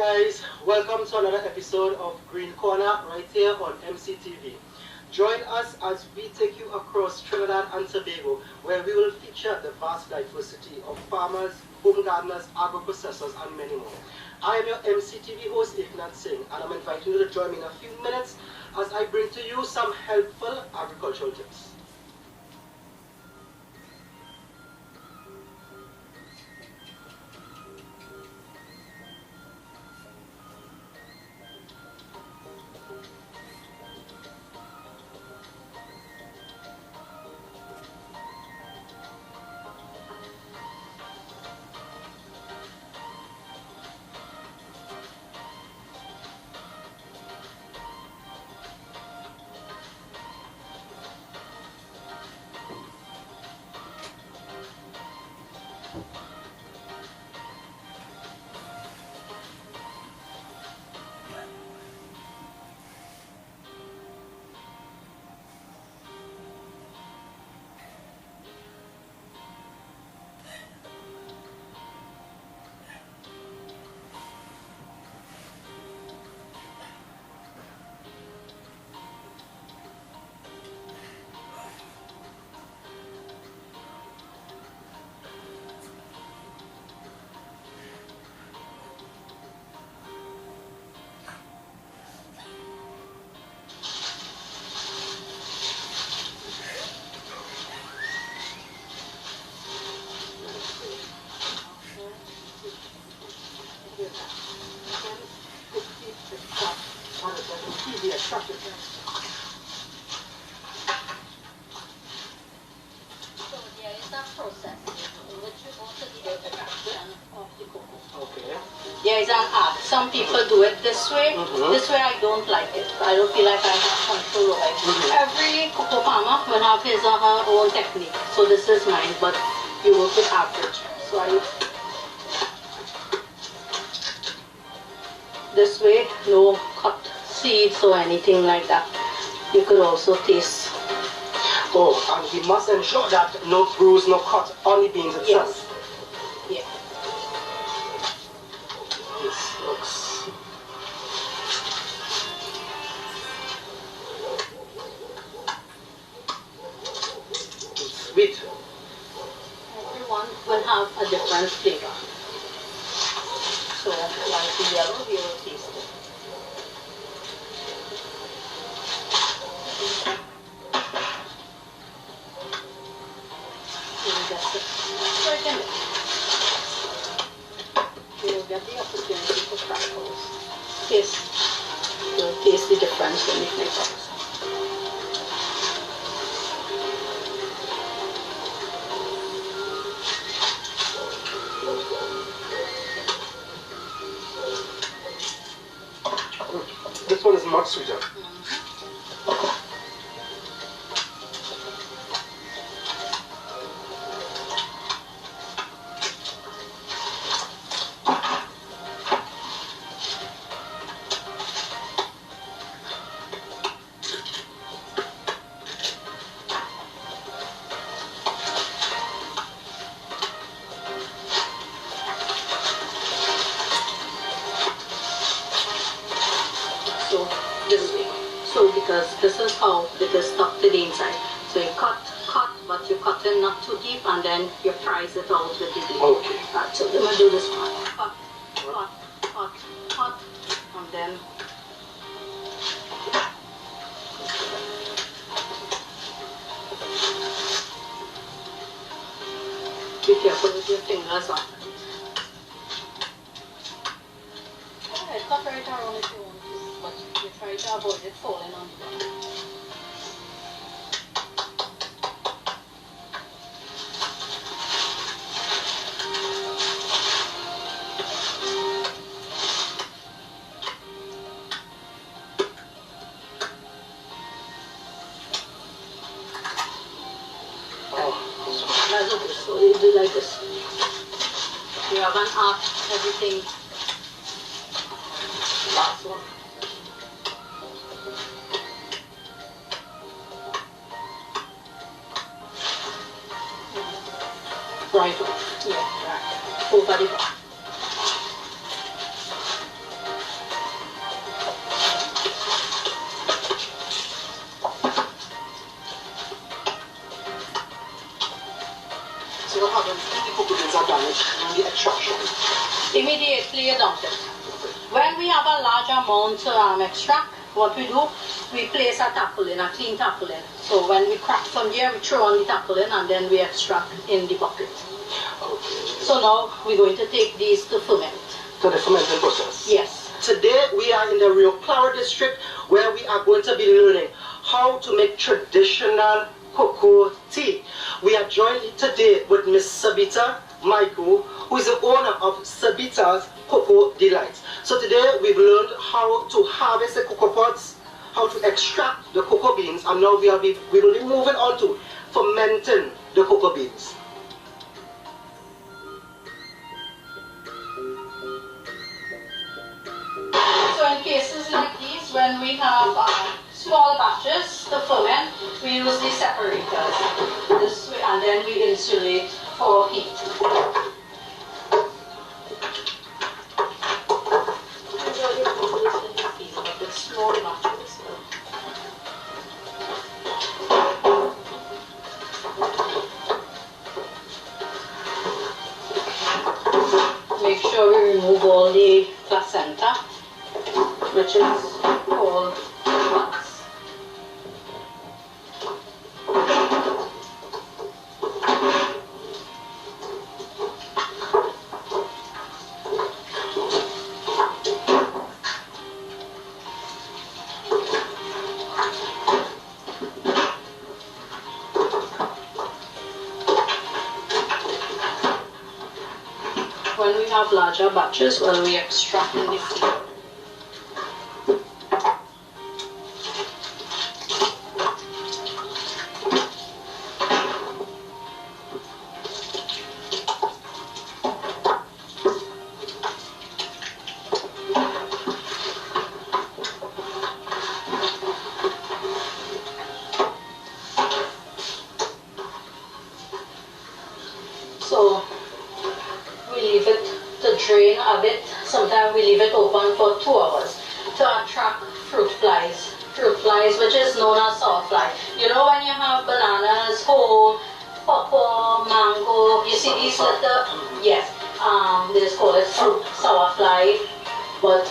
guys, welcome to another episode of Green Corner right here on MCTV. Join us as we take you across Trinidad and Tobago, where we will feature the vast diversity of farmers, home gardeners, agro-processors and many more. I am your MCTV host Eknath Singh, and I'm inviting you to join me in a few minutes as I bring to you some helpful agricultural tips. There is an art. Some people do it this way. This way I don't like it. I don't feel like I have control over it. Every cocoa farmer will have his or her own technique. So this is mine, but you work with average. So I this way, no cut seeds or anything like that. You could also taste. Oh, and we must ensure that no bruise, no cut on the beans itself. Yes. Yeah. This looks sweet. Everyone will have a different flavor. So like the yellow, we will taste it. You will get the opportunity to try those. Taste. You'll taste the difference in the flavors. This one is much sweeter. This way. So because this is how it is stuck to the inside. So you cut, but you cut in not too deep and then you fries it out with the blade. Okay. Right, so then we'll do this one. Cut, and then be careful with your fingers on. Alright, cut right around if you want to, but you try to avoid it falling on the ground. That's okay, so you do like this. You have an arc, everything. Last one. Right one. Yeah, right. Over the bar. cocoa beans are damaged during the extraction? Immediately you dump it. When we have a large amount to extract, what we do, we place a tarpaulin, a clean tarpaulin. So when we crack from here, we throw on the tarpaulin and then we extract in the bucket. Okay. So now we're going to take these to ferment. To the fermenting process? Yes. Today we are in the Rio Claro district where we are going to be learning how to make traditional cocoa tea. We are joined today with Miss Sabita Michael, who is the owner of Sabita's Cocoa Delights. So today we've learned how to harvest the cocoa pods, how to extract the cocoa beans, and now we will be moving on to fermenting the cocoa beans. So in cases like these, when we have small batches to ferment, we use the separators this way, and then we insulate for heat. Small batches. Make sure we remove all the placenta, which is called nuts. When we have larger batches, well, we extract in the field. So we leave it to drain a bit. Sometimes we leave it open for 2 hours to attract fruit flies. Fruit flies, which is known as sour fly. You know when you have bananas, whole, pawpaw, mango, you see these little, yes, they just call it fruit sour fly, but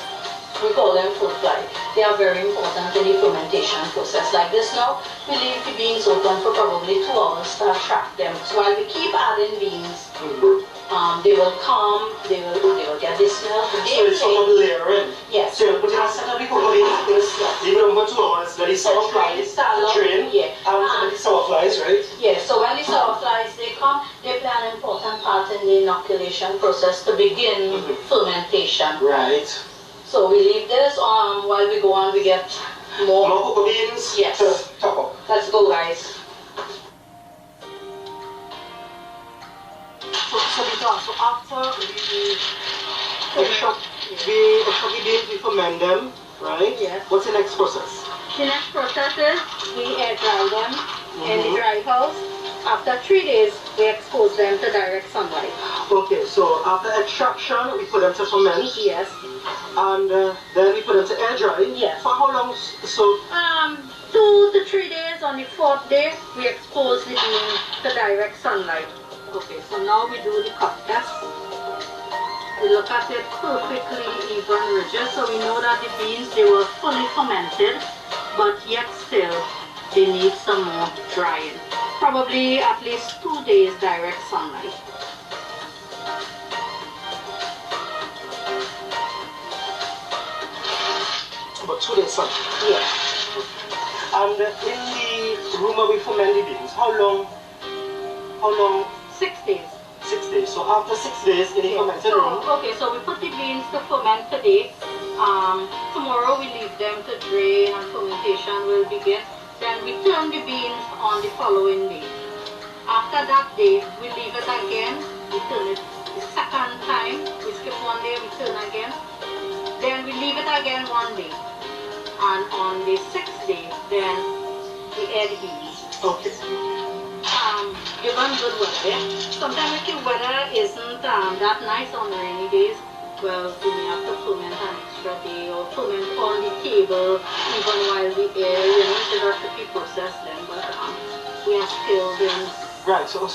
we call them fruit fly. They are very important in the fermentation process. Like this now, we leave the beans open for probably 2 hours to attract them. So while we keep adding beans, they will come, they will get this smell. So it's sort of layering. Yes. So you put in a set of the cocoa beans, leave it over 2 hours, let it sour flies, drain, yeah. and the sour flies, right? Yes, so when the sour flies, they come, they play an important part in the inoculation process to begin fermentation. Right. So we leave this while we go on, we get more cocoa beans. Yes. To top up. Let's go, guys. So after we extract the beans, we ferment them, right? Yes. What's the next process? The next process is we air dry them in the dry house. After 3 days, we expose them to direct sunlight. Okay, so after extraction, we put them to ferment. Yes. And then we put them to air dry. Yes. For how long? So 2 to 3 days. On the 4th day, we expose the beans to direct sunlight. Okay, so now we do the cut test. We look at it perfectly even ridges, so we know that the beans, they were fully fermented, but yet still they need some more drying. Probably at least 2 days direct sunlight. About 2 days sun. Yes. And in the room where we ferment the beans, how long? 6 days. 6 days. So after 6 days in the fermented room. Okay, so we put the beans to ferment today. Tomorrow we leave them to drain and fermentation will begin. Then we turn the beans on the following day. After that day, we leave it again. We turn it the second time. We skip 1 day, we turn again. Then we leave it again 1 day. And on the 6th day, then we add the beans. Okay. Given good weather, sometimes if the weather isn't that nice on rainy days, well, we may have to ferment an extra day or ferment on the table even while we air, you know, it's a tricky process then, but we are skilled in. Right, so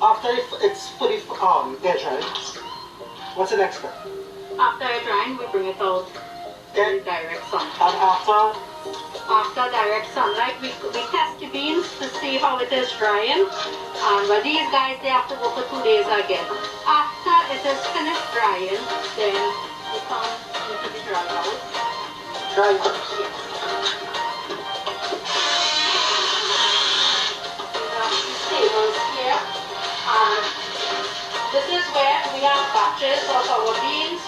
After it's fully air dried, what's the next step? After air drying, we bring it out in direct sun. And after? After direct sunlight, we test the beans to see how it is drying. And but these guys, they have to go for 2 days again. After it is finished drying, then we come into the dry house. Dry house? Yes. We have these tables here. And this is where we have batches of our beans.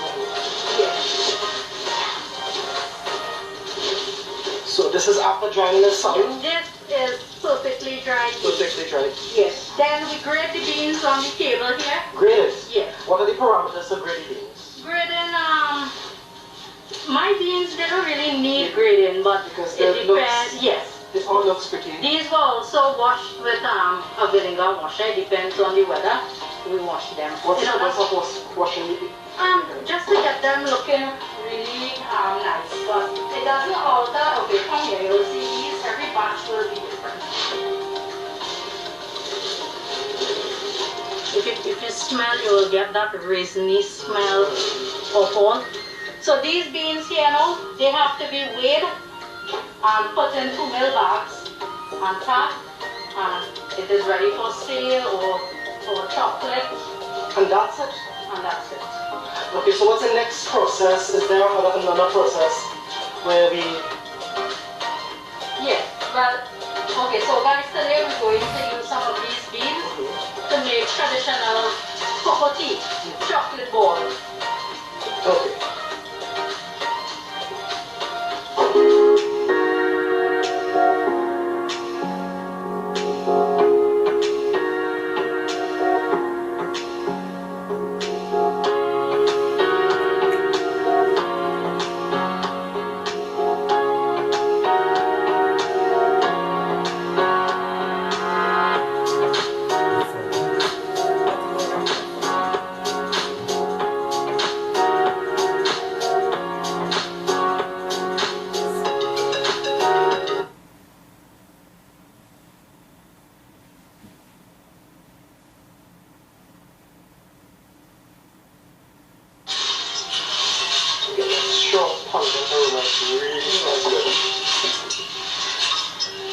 Yes. So this is after drying in the sun? This is perfectly dried. Perfectly dried? Yes. Then we grate the beans on the table here. Graded? Yes. What are the parameters of graded beans? Grading, my beans, they don't really need grading, but because it depends. Yes. It all looks pretty. These were also washed with a vinegar washer. It depends on the weather. We wash them. What's the purpose of washing the beans? Just to get them looking really nice, but it doesn't alter. Okay, from here you'll see these. Every batch will be different. If you smell, you will get that raisiny smell of all. So these beans here now, they have to be weighed and put in 2 mil bags and packed, and it is ready for sale or for chocolate. And that's it? And that's it. Okay, so what's the next process? Is there another process where we... Yeah, well, okay, so guys, today we're going to use some of these beans to make traditional cocoa tea, chocolate ball. Okay.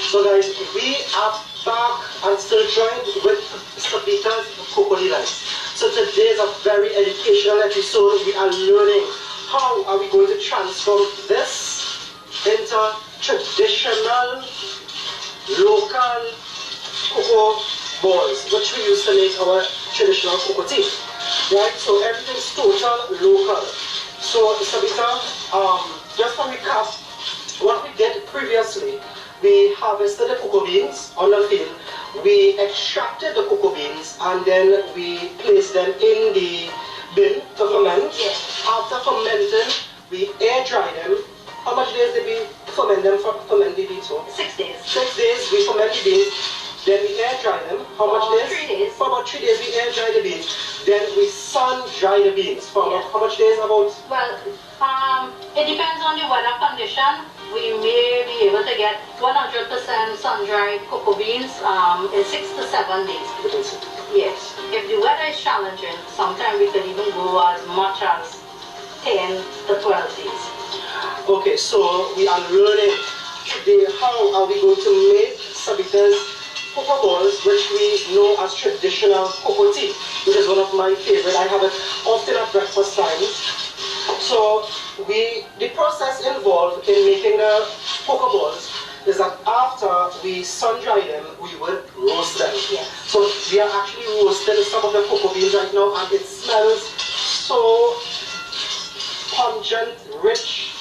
So guys, we are back and still joined with Sabita's cocoa rice. So today is a very educational episode. We are learning how are we going to transform this into traditional local cocoa balls, which we use to make our traditional cocoa tea. Right? So everything's total local. So Sabita, just to recap what we did previously, we harvested the cocoa beans on the field, we extracted the cocoa beans, and then we placed them in the bin to ferment. Yes. After fermenting, we air dry them. How much days did we ferment them for ferment the beans for? 6 days. 6 days we ferment the beans, then we air dry them. How much days? 3 days. For about 3 days we air dry the beans. Then we sun dry the beans for about how much days? About? Well, it depends on the weather condition. We may be able to get 100% sun-dried cocoa beans in 6 to 7 days. Yes. If the weather is challenging, sometimes we could even go as much as 10 to 12 days. Okay, so we are learning today how are we going to make Sabita's cocoa balls, which we know as traditional cocoa tea, which is one of my favorite. I have it often at breakfast times. So the process involved in making the cocoa balls is that after we sun dry them, we will roast them. Yes. So we are actually roasting some of the cocoa beans right now, and it smells so pungent, rich.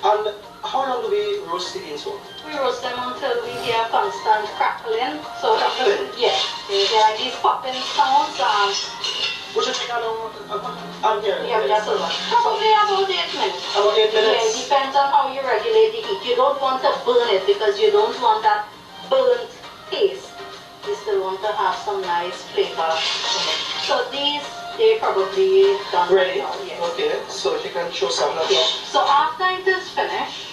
And how long do we roast the beans for? We roast them until we hear constant crackling. So Crackling? Yes. There are these popping sounds. Which is I'm here. Yeah, just over. Probably about 8 minutes. About 8 minutes? Yeah, it depends on how you regulate the heat. You don't want to burn it because you don't want that burnt taste. You still want to have some nice flavor in it. So these, they probably done ready? Now, yes. Okay, so if you can show some now. Yeah. So after it is finished,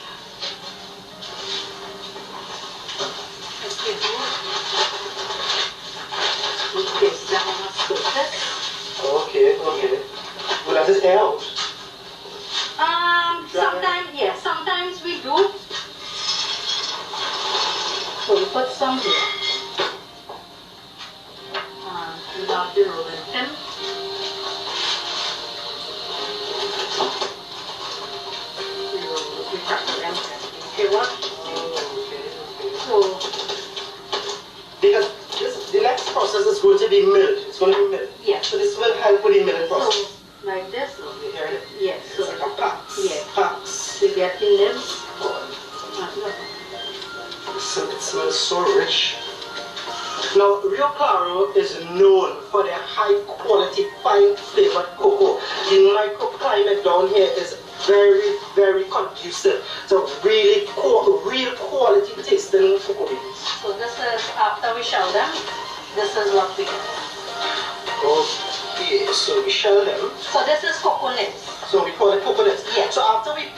this. Okay, okay. Will let it air out? Sometimes, yes, sometimes we do. So we put some here. We have the rolling pin. We practice them. Okay, what? So, because the next process is going to be milled. It's going to be milled. yes. So this will help with the milling process. So, like this. You hear it? Yes. So, it's like a packs. Yeah. Packs. We get the nibs. It smells so rich. Now, Rio Claro is known for their high quality, fine flavored cocoa. The microclimate down here is very, very conducive to really real quality tasting cocoa beans. So this is after we shell them. This is what we get. Okay, so we shell them. So this is cocoa nibs. So we call it cocoa nibs. Yes. So after we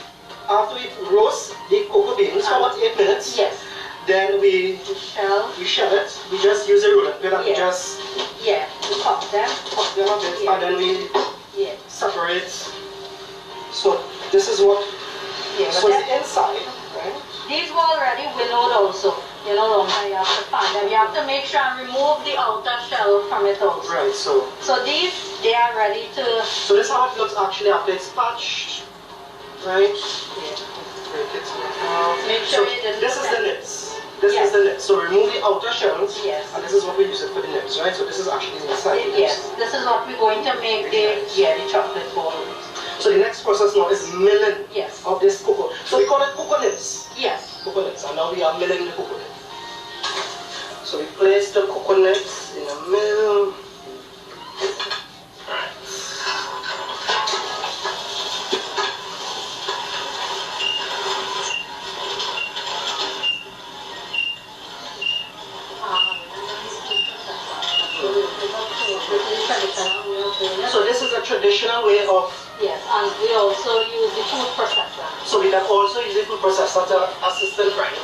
roast the cocoa beans for about 8 minutes. Yes. Then we shell it. We just use a ruler. We just we pop them. Pop them a bit, and then we separate. So this is what. Yeah. So it's the inside, right? These were already winnowed also. You know, you have to find them. You have to make sure and remove the outer shell from it also. Right. So these, they are ready to. So this is how it looks actually after it's patched, right? Yeah. Make sure you didn't. This is the nibs. This is the nibs. So remove the outer shells. Yes. And this is what we use it for the nibs, right? So this is actually the inside. Yes. This is what we're going to make the chocolate ball. So the next process now is milling of this cocoa. So we call it cocoa nibs. Yes. Cocoa nibs. And now we are milling the cocoa nibs. So we place the cocoa nibs in a mill. So this is a traditional way of... Yes, and we also use the food processor. So we can also use the food processor to assist in grinding.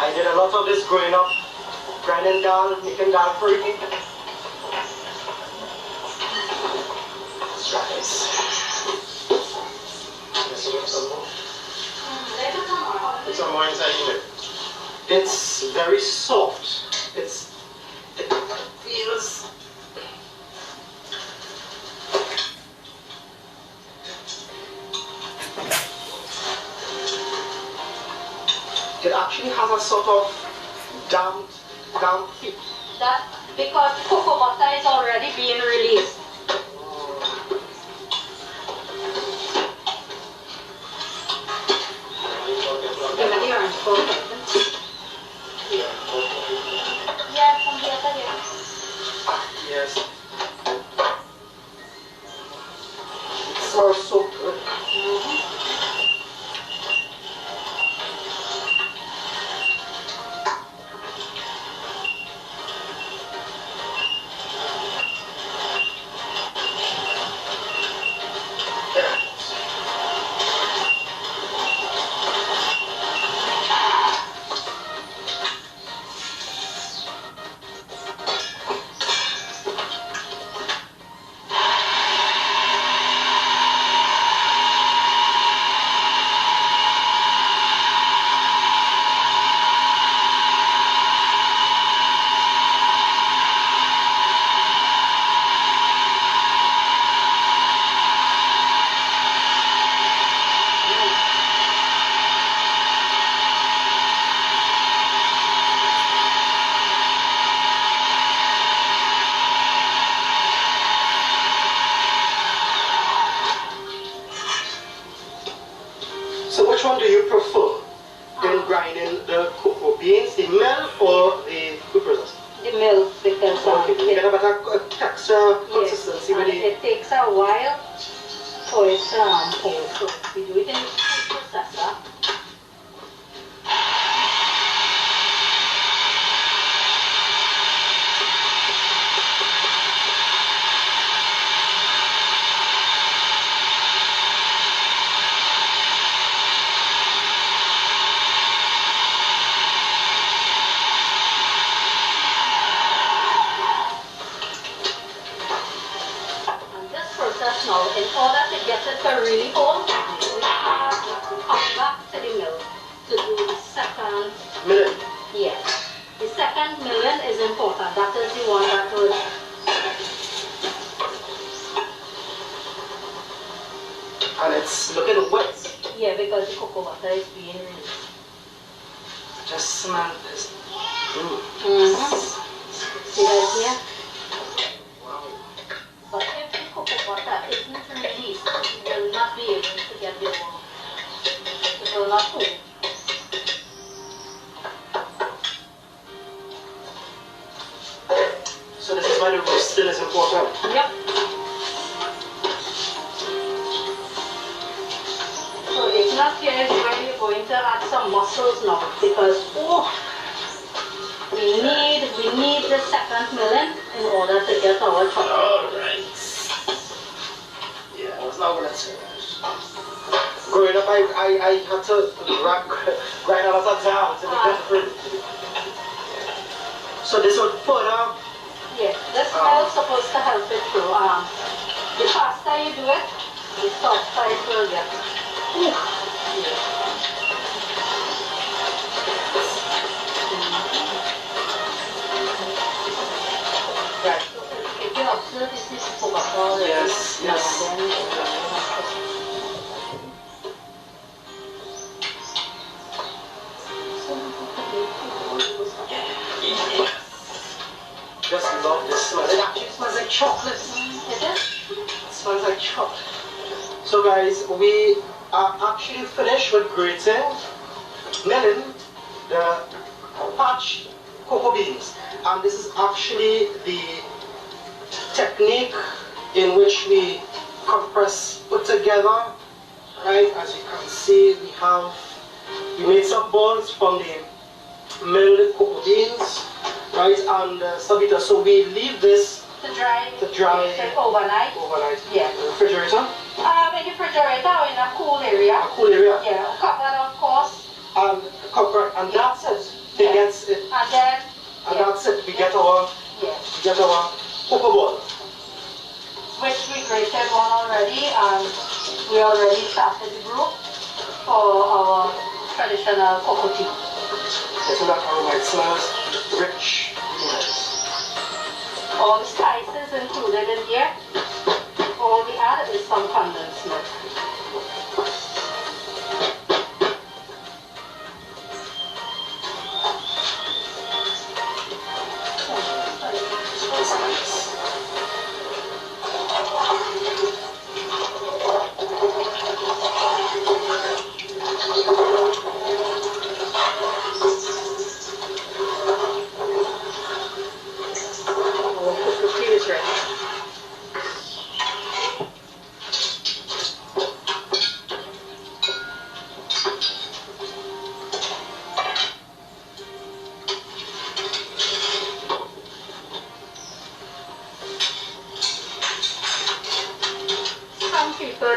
I did a lot of this growing up, grinding dal, making dal free. Let's try this. Put some more inside here. It's very soft. It feels. It actually has a sort of damp feel. That because cocoa butter is already being released. Yes. It smells so good. So which one do you prefer in grinding the cocoa beans, the mill or the food processor? The mill, because you get a better texture, consistency with it takes a while for it to hold. So we do it in the food processor. But now, in order to get it to really hold, we have to come back to the mill to do the second milling. Yes. The second milling is important. That is the one that would and it's looking wet. yeah, because the cocoa butter is being released. Just smell this. See right here? Wow. But if the cocoa butter isn't released, you will not be able to get the oil. It will not cool. So this is why the roasting is important. Yep. So it's not here is where you're going to add some mussels now, because we need the second milling in order to get our chocolate. Alright. Yeah, I was not gonna say that. Growing up, I had to grind a lot of down to get fruit. So this would further. Yeah, this smell is supposed to help it through. The faster you do it, the softer it will get. Right. If you observe, this is Coca-Cola. Yes, yes. Just love this smell. It actually smells like chocolate. Is it? It smells like chocolate. So guys, we are actually finished with grating, milling the parched cocoa beans. And this is actually the technique in which we compress, put together, right? As you can see, we made some balls from the milled cocoa beans, right? And Sabita, so we leave this To dry. overnight. Yeah. In the refrigerator. In the refrigerator or in a cool area. A cool area. Yeah, covered of course. And cover, and that's it. It gets it. And then. And that's it. We get our cocoa ball. Which we grated one already, and we already started the brew for our traditional cocoa tea. Isn't that how it smells? Rich. Yes. All the spices included in here. All we add is some condensed milk. Smells nice.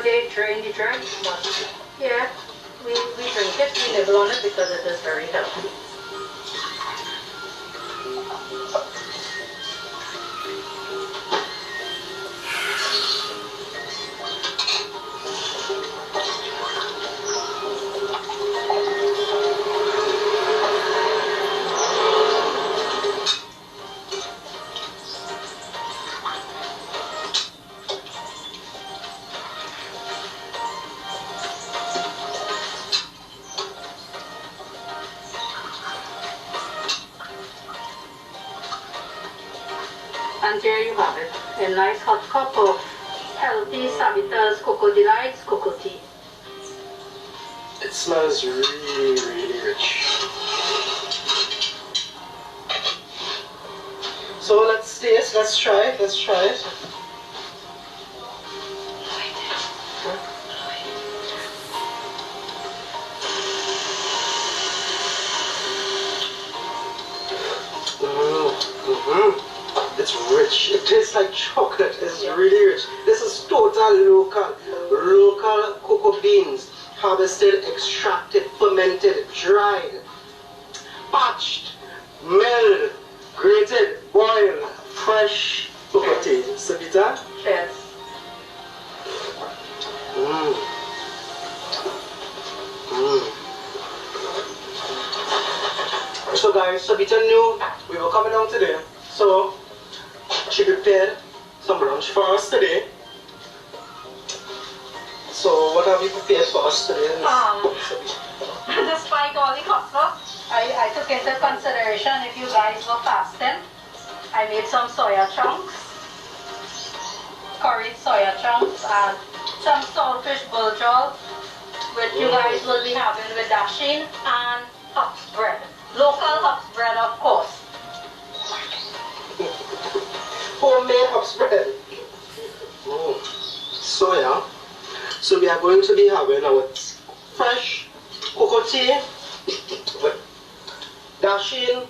They drain the drink, but yeah, we drink it, we nibble on it because it is very healthy. And there you have it, a nice hot cup of healthy Sabita's Cocoa Delights cocoa tea. It smells really, really rich. So let's taste, let's try it. It's rich. It tastes like chocolate. It's really rich. This is total local cocoa beans, harvested, extracted, fermented, dried, parched, milled, grated, boiled, fresh cocoa tea. Sabita? Cheers. Mm. Mm. So guys, Sabita knew we were coming down today, so she prepared some lunch for us today. So what have you prepared for us today, Despite all the hustle, I took into consideration if you guys were fasting. I made some soya chunks, curried soya chunks, and some saltfish bulgur, which you guys will be having with dasheen, and husk bread. Local husk bread, of course. Homemade husk bread. Oh, soya. So we are going to be having our fresh cocoa tea with dasheen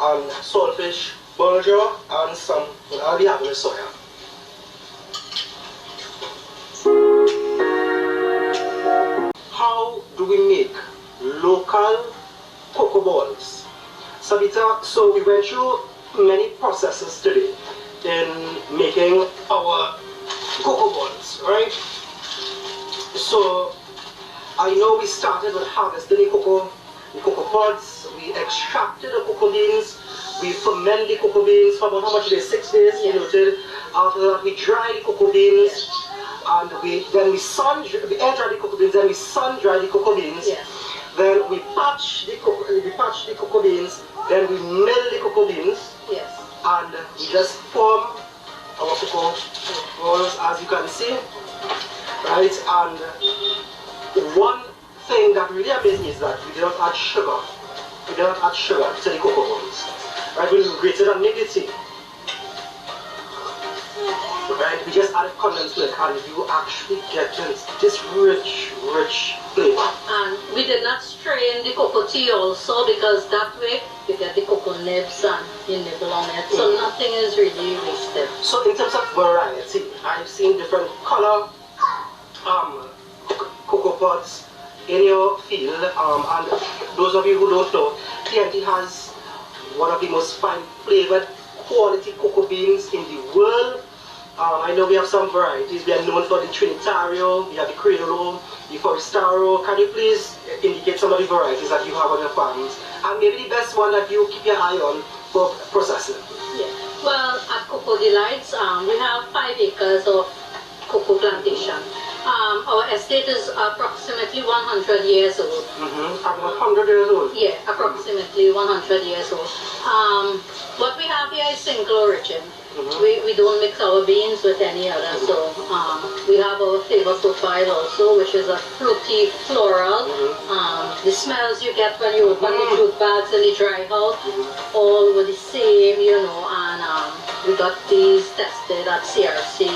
and saltfish bulgur and some, I'll be having a soya. How do we make local cocoa balls? Sabita, so we went through many processes today in making our cocoa balls, right? So I know we started with harvesting the cocoa pods, we extracted the cocoa beans, we ferment the cocoa beans for about how much days? 6 days, you noted. After that we dry the cocoa beans, and then we air dry the cocoa beans, then we sun dry the cocoa beans. Then we patch the cocoa beans, then we mill the cocoa beans, and we just form our cocoa balls, as you can see, right? And one thing that really amazed me is that we did not add sugar. We did not add sugar to the cocoa balls, right? We grated and made the tea, right? We just added condensed milk, and you actually get this rich flavor. And we did not strain the cocoa tea also, because that way you get the cocoa nibs and you nibble on it, so nothing is really wasted. So in terms of variety, I've seen different color cocoa pods in your field, and those of you who don't know, TNT has one of the most fine flavored quality cocoa beans in the world. I know we have some varieties. We are known for the Trinitario, we have the Criollo, the Forestaro. Can you please indicate some of the varieties that you have on your farms, and maybe the best one that you keep your eye on for processing? Well, at Cocoa Delights, we have 5 acres of cocoa plantation. Our estate is approximately 100 years old. 100 years old? Yeah, approximately 100 years old. What we have here is single origin. We don't mix our beans with any other, so we have our flavor profile also, which is a fruity floral. The smells you get when you open the jute bags in the dry house, all were the same, you know, and we got these tested at CRC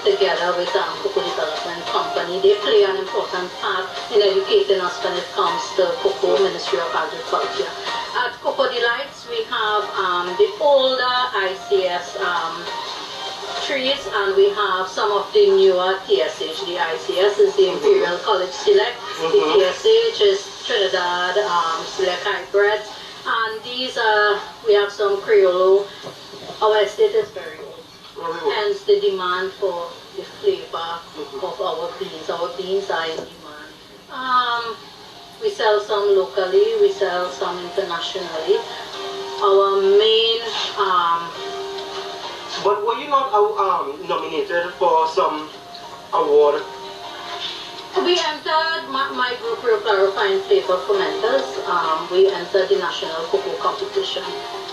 together with Cocoa Development Company. They play an important part in educating us when it comes to Cocoa Ministry of Agriculture. At Cocoa Delights, we have the older ICS trees, and we have some of the newer TSH. The ICS is the Imperial College Select, the TSH is Trinidad Select Hybrids, and these we have some Criollo. Our estate is very old, hence the demand for the flavor of our beans. Our beans are in demand. We sell some locally, we sell some internationally. Our main... But were you not nominated for some award? We entered, my group, Real Clarifying Flavor Fermenters, we entered the National Cocoa Competition.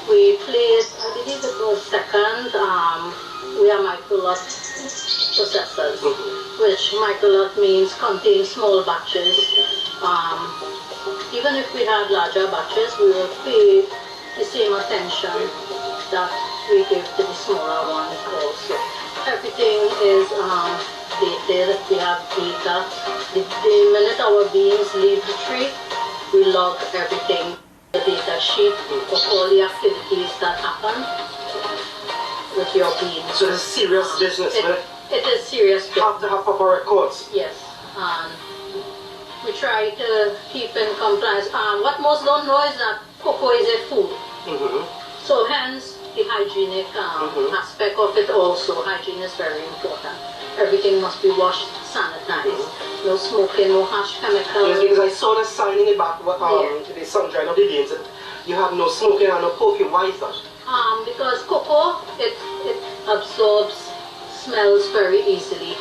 We placed, I believe it was second. We are micro-lot processors, which micro-lot means contain small batches. Even if we had larger batches, we will pay the same attention that we give to the smaller ones also. Everything is dated. We have data. The minute our beans leave the tree, we log everything, the data sheet of all the activities that happen with your beans. So it's serious business, right? It is serious business. You have to have proper records. Yes. We try to keep in compliance. What most don't know is that cocoa is a food. So hence the hygienic aspect of it also. Hygiene is very important. Everything must be washed sanitized. No smoking, no harsh chemicals. Yes, because I saw the sign in the back, the sun drying of the beans, that you have no smoking and no perfume. Why is that? Because cocoa, it absorbs smells very easily.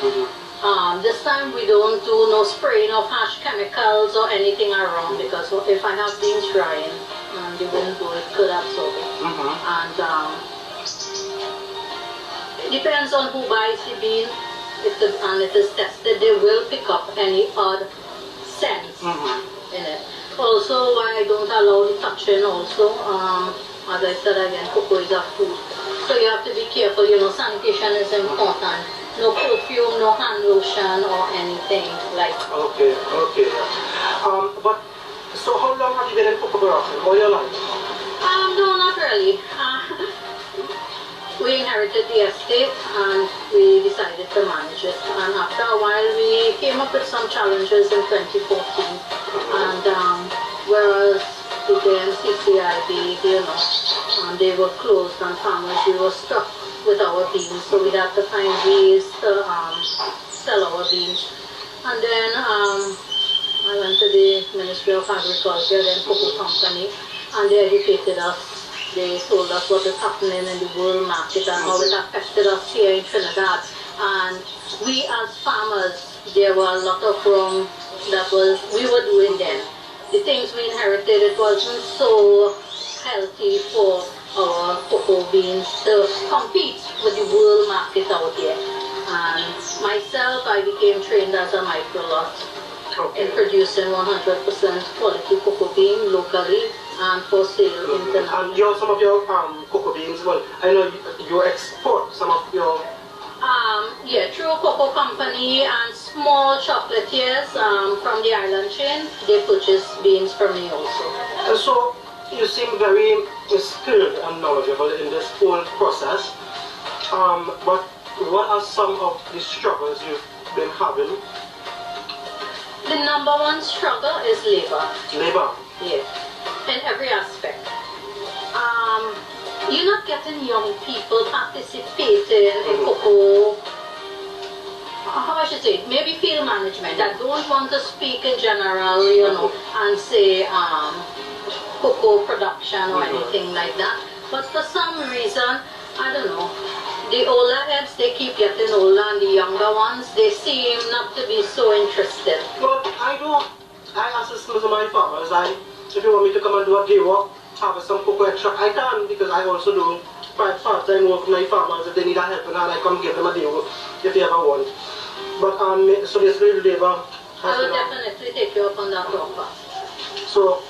This time we don't do no spraying of harsh chemicals or anything around, because if I have beans drying, the wind blow, it could absorb it. And it depends on who buys the bean. If it is tested, they will pick up any odd scents in it. Also, why I don't allow the touching also, as I said again, cocoa is a food. So you have to be careful, sanitation is important. No perfume, no hand lotion or anything like that. Okay. But, so how long have you been in cocoa production? All your life? No, not really. We inherited the estate and we decided to manage it. And after a while, we came up with some challenges in 2014. And whereas the CCIB, they were closed, and farmers, we were stuck with our beans, so we had to find ways to sell our beans. And then I went to the Ministry of Agriculture, then Cocoa Company, and they educated us. They told us what is happening in the world market and how it affected us here in Trinidad. And we as farmers, there were a lot of wrong that we were doing then. The things we inherited, it wasn't so healthy for our cocoa beans to compete with the world market out there. And myself, I became trained as a microlot in producing 100% quality cocoa bean locally and for sale internationally. And some of your cocoa beans, well, I know you export some of your... Yeah, through Cocoa Company and small chocolatiers from the island chain, they purchase beans from me also. So, you seem very skilled and knowledgeable in this whole process, but what are some of the struggles you've been having? The number one struggle is labor. Labor? Yeah, in every aspect. You're not getting young people participating in cocoa, how I should say, maybe field management that don't want to speak in general, and say cocoa production or anything like that. But for some reason, I don't know, the older heads, they keep getting older, and the younger ones, they seem not to be so interested. Well, I assist most of my farmers. If you want me to come and do a day work, harvest some cocoa extract, I can, because I also do part-time work with my farmers. If they need a helping hand, I come give them a day work if they ever want. But so basically, labor. I will definitely take you up on that offer. So,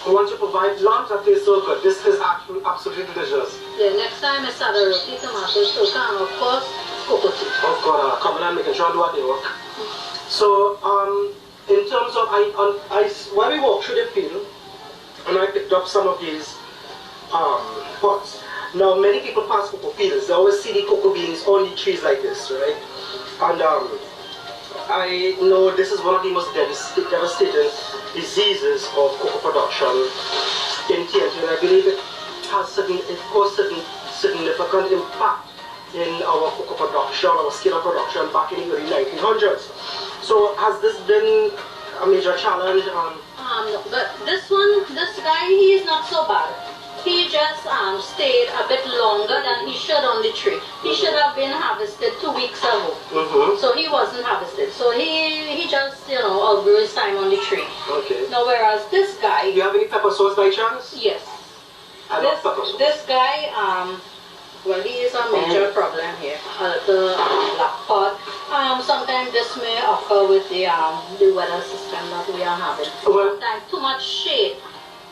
once you provide lunch, that tastes so good. This is actually absolutely delicious. Yeah, next time I start a roti, tomato, sugar, and of course, cocoa tea. Of course, coming and making sure I do what they work. So, in terms of, when we walked through the field, and I picked up some of these pots. Now, many people pass cocoa fields. They always see the cocoa beans on the trees like this, right? And I know this is one of the most devastating diseases of cocoa production in TNT, and I believe it caused significant impact in our cocoa production, our scale of production back in the early 1900s. So has this been a major challenge? No, but this guy, he is not so bad. He just stayed a bit longer than he should on the tree. He should have been harvested 2 weeks ago. So he wasn't harvested. So he just, outgrew his time on the tree. Okay. Now, whereas this guy... Do you have any pepper sauce by chance? Yes. I love pepper sauce. This guy, well, he is a major problem here. The black pod. Sometimes this may occur with the weather system that we are having. Sometimes too much shade.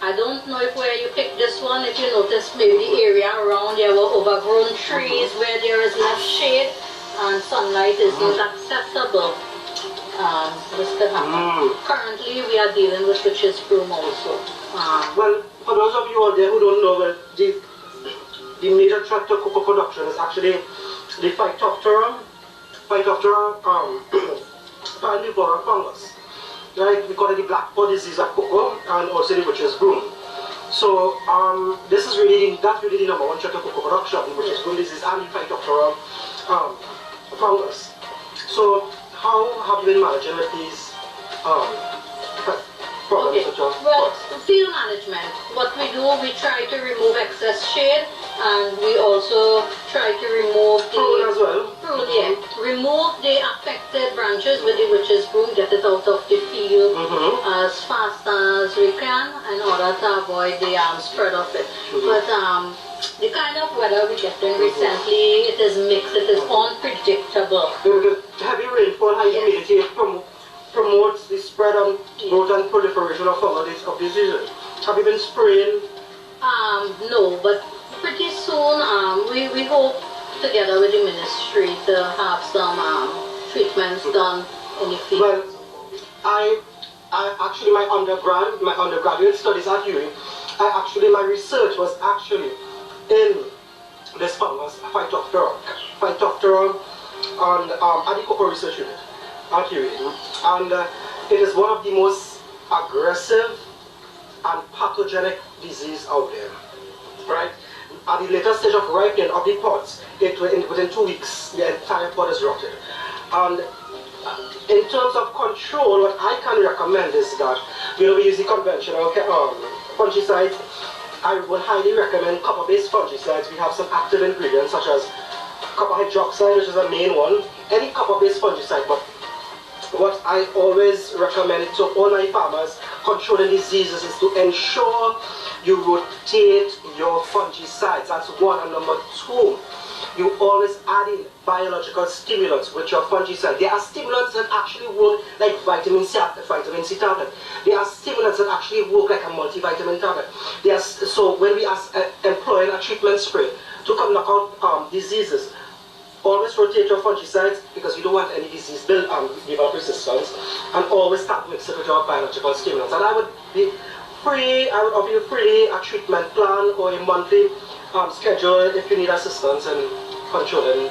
I don't know if where you picked this one, if you notice maybe the area around there were overgrown trees where there is less shade and sunlight is not accessible. This could happen. Currently we are dealing with witch's broom also. Well, for those of you out there who don't know, well, the major threat to cocoa production is actually the Phytophthora pandivora fungus. Right, we call it the black pod disease of cocoa and also the witch's broom. So that's really the number one threat to cocoa production, the witch's broom disease and the Phytophthora fungus. So how have you been managing with these problems with your well, pots? field management. What we do, we try to remove excess shade, and we also try to remove the prune as well. Prune, yeah. Remove the affected branches with the witch's broom, get it out of the field as fast as we can in order to avoid the spread of it. But the kind of weather we're getting recently, it is mixed, it is unpredictable. Because heavy rainfall, high humidity promotes the spread and growth and proliferation of some of these diseases. Have you been spraying? No, but pretty soon we hope together with the ministry to have some treatments done in the field. Well, I actually my undergraduate studies at UWI, my research was actually in this fungus, Phytophthora, and at the Cocoa Research Unit at UWI, and it is one of the most aggressive and pathogenic disease out there, right? At the later stage of ripening of the pods, within 2 weeks, the entire pod is rotted. And in terms of control, what I can recommend is that, we use the conventional fungicides. I would highly recommend copper-based fungicides. We have some active ingredients such as copper hydroxide, which is the main one. Any copper-based fungicide, but what I always recommend to all my farmers controlling diseases is to ensure you rotate your fungicides. That's one. And number two, you always add in biological stimulants with your fungicide. There are stimulants that actually work like vitamin C tablet. There are stimulants that actually work like a multivitamin tablet. So when we are employing a treatment spray to come knock out diseases, always rotate your fungicides because you don't want any disease develop resistance, and always start mixing with your biological stimulants. And I would offer you freely a treatment plan or a monthly schedule if you need assistance in controlling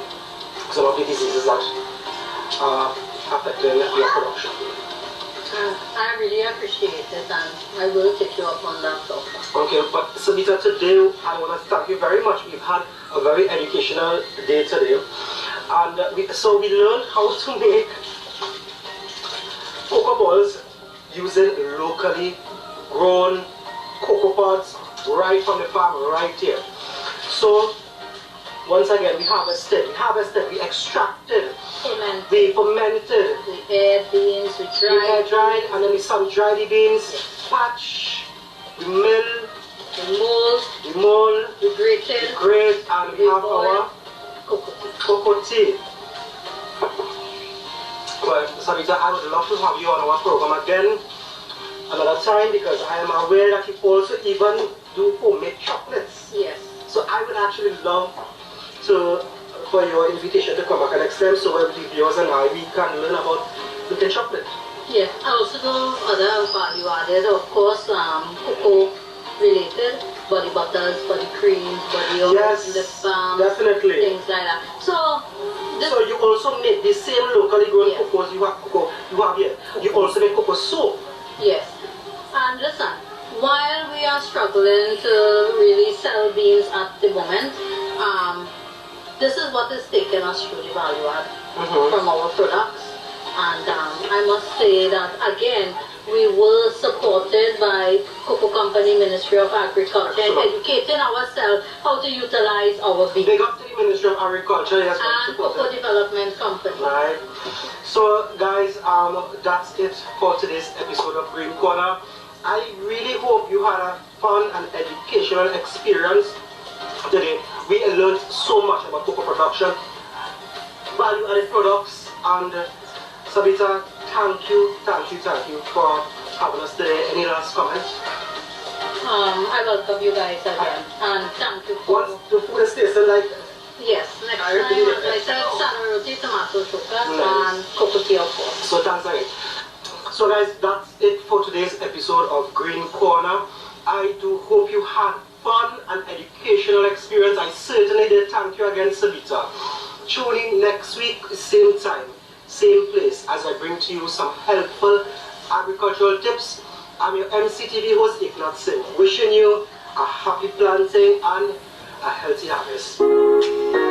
some of the diseases that are affecting your production. I really appreciate it, and I will take you up on that offer. Okay, but Sabita, today I want to thank you very much. We've had a very educational day today, and so we learned how to make cocoa balls using locally grown cocoa pods right from the farm, right here. So once again, we harvested, we extracted, we fermented, we air beans, we dried, and then we sun-dry the beans, patch, we mill, we mold, we grated, and we have our cocoa tea. Well, Sabita, I would love to have you on our program again another time, because I am aware that you also even do homemade chocolates. Yes. So I would actually love for your invitation to come back next time, so the viewers and we can learn about making chocolate. Yes, I also do other value added, of course, cocoa related, body butters, body creams, body oils, lip balm, definitely, things like that. So you also make the same locally grown cocoa you have here. You also make cocoa soap. Yes, and listen, while we are struggling to really sell beans at the moment, this is what is taking us through the value add from our products. And I must say that again, we were supported by Cocoa Company, Ministry of Agriculture, and educating ourselves how to utilize our beans. Big up to the Ministry of Agriculture, yes, and Cocoa Development Company. Right. So guys, that's it for today's episode of Green Corner. I really hope you had a fun and educational experience today. We learned so much about cocoa production, value-added products, and Sabita, thank you for having us today. Any last comments? I welcome you guys again, and thank you for... What's the food station like? Yes, next time, as I said, salad roti, tomato sugar, and cocoa tea, of course. So thanks again. So guys, that's it for today's episode of Green Corner. I do hope you had fun and educational experience. I certainly did. Thank you again, Sabita. Tune in next week, same time, same place, as I bring to you some helpful agricultural tips. I'm your MCTV host, Ignat Singh, wishing you a happy planting and a healthy harvest.